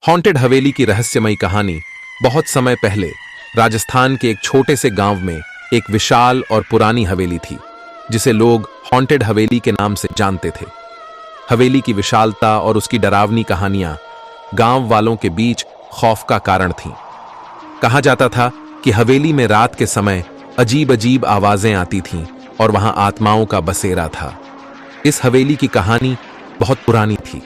Haunted हवेली की रहस्यमयी कहानी बहुत समय पहले राजस्थान के एक छोटे से गांव में एक विशाल और पुरानी हवेली थी, जिसे लोग हॉन्टेड हवेली के नाम से जानते थे। हवेली की विशालता और उसकी डरावनी कहानियां गांव वालों के बीच खौफ का कारण थीं। कहा जाता था कि हवेली में रात के समय अजीब अजीब आवाजें आती थीं और वहां आत्माओं का बसेरा था। इस हवेली की कहानी बहुत पुरानी थी।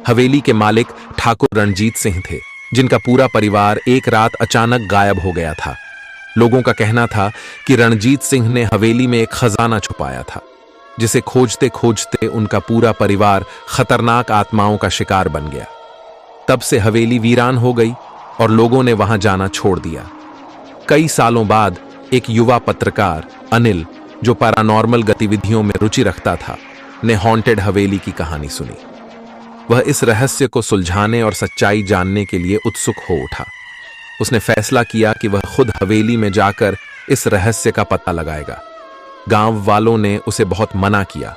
हवेली के मालिक ठाकुर रणजीत सिंह थे, जिनका पूरा परिवार एक रात अचानक गायब हो गया था। लोगों का कहना था कि रणजीत सिंह ने हवेली में एक खजाना छुपाया था, जिसे खोजते खोजते उनका पूरा परिवार खतरनाक आत्माओं का शिकार बन गया। तब से हवेली वीरान हो गई और लोगों ने वहां जाना छोड़ दिया। कई सालों बाद एक युवा पत्रकार अनिल, जो पैरानॉर्मल गतिविधियों में रुचि रखता था, ने हॉन्टेड हवेली की कहानी सुनी। वह इस रहस्य को सुलझाने और सच्चाई जानने के लिए उत्सुक हो उठा। उसने फैसला किया कि वह खुद हवेली में जाकर इस रहस्य का पता लगाएगा। गांव वालों ने उसे बहुत मना किया,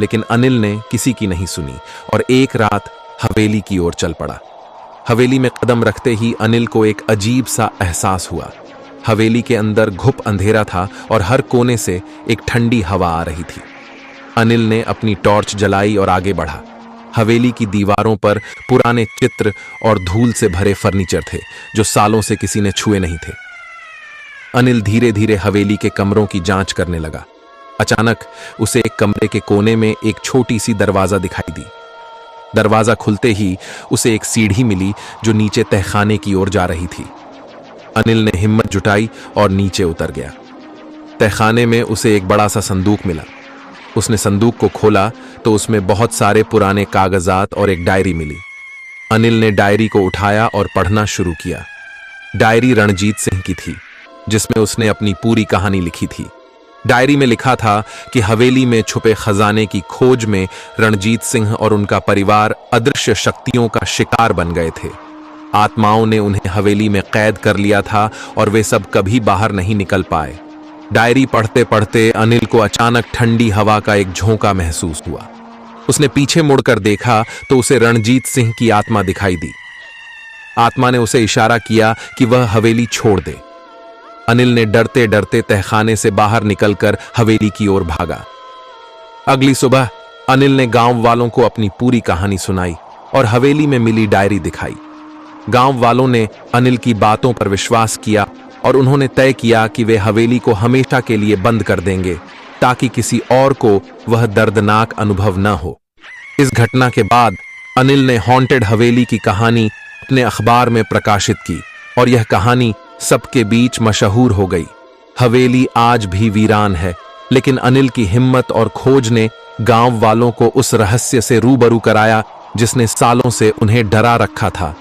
लेकिन अनिल ने किसी की नहीं सुनी और एक रात हवेली की ओर चल पड़ा। हवेली में कदम रखते ही अनिल को एक अजीब सा एहसास हुआ। हवेली के अंदर घुप अंधेरा था और हर कोने से एक ठंडी हवा आ रही थी। अनिल ने अपनी टॉर्च जलाई और आगे बढ़ा। हवेली की दीवारों पर पुराने चित्र और धूल से भरे फर्नीचर थे, जो सालों से किसी ने छुए नहीं थे। अनिल धीरे धीरे हवेली के कमरों की जांच करने लगा। अचानक उसे एक कमरे के कोने में एक छोटी सी दरवाजा दिखाई दी। दरवाजा खुलते ही उसे एक सीढ़ी मिली, जो नीचे तहखाने की ओर जा रही थी। अनिल ने हिम्मत जुटाई और नीचे उतर गया। तहखाने में उसे एक बड़ा सा संदूक मिला। उसने संदूक को खोला तो उसमें बहुत सारे पुराने कागजात और एक डायरी मिली। अनिल ने डायरी को उठाया और पढ़ना शुरू किया। डायरी रणजीत सिंह की थी, जिसमें उसने अपनी पूरी कहानी लिखी थी। डायरी में लिखा था कि हवेली में छुपे खजाने की खोज में रणजीत सिंह और उनका परिवार अदृश्य शक्तियों का शिकार बन गए थे। आत्माओं ने उन्हें हवेली में कैद कर लिया था और वे सब कभी बाहर नहीं निकल पाए। डायरी पढ़ते पढ़ते अनिल को अचानक ठंडी हवा का एक झोंका महसूस हुआ। उसने पीछे मुड़कर देखा तो उसे रणजीत सिंह की आत्मा दिखाई दी। आत्मा ने उसे इशारा किया कि वह हवेली छोड़ दे। अनिल ने डरते डरते तहखाने से बाहर निकलकर हवेली की ओर भागा। अगली सुबह अनिल ने गांव वालों को अपनी पूरी कहानी सुनाई और हवेली में मिली डायरी दिखाई। गांव वालों ने अनिल की बातों पर विश्वास किया और उन्होंने तय किया कि वे हवेली को हमेशा के लिए बंद कर देंगे, ताकि किसी और को वह दर्दनाक अनुभव न हो। इस घटना के बाद अनिल ने हॉन्टेड हवेली की कहानी अपने अखबार में प्रकाशित की और यह कहानी सबके बीच मशहूर हो गई। हवेली आज भी वीरान है, लेकिन अनिल की हिम्मत और खोज ने गांव वालों को उस रहस्य से रूबरू कराया, जिसने सालों से उन्हें डरा रखा था।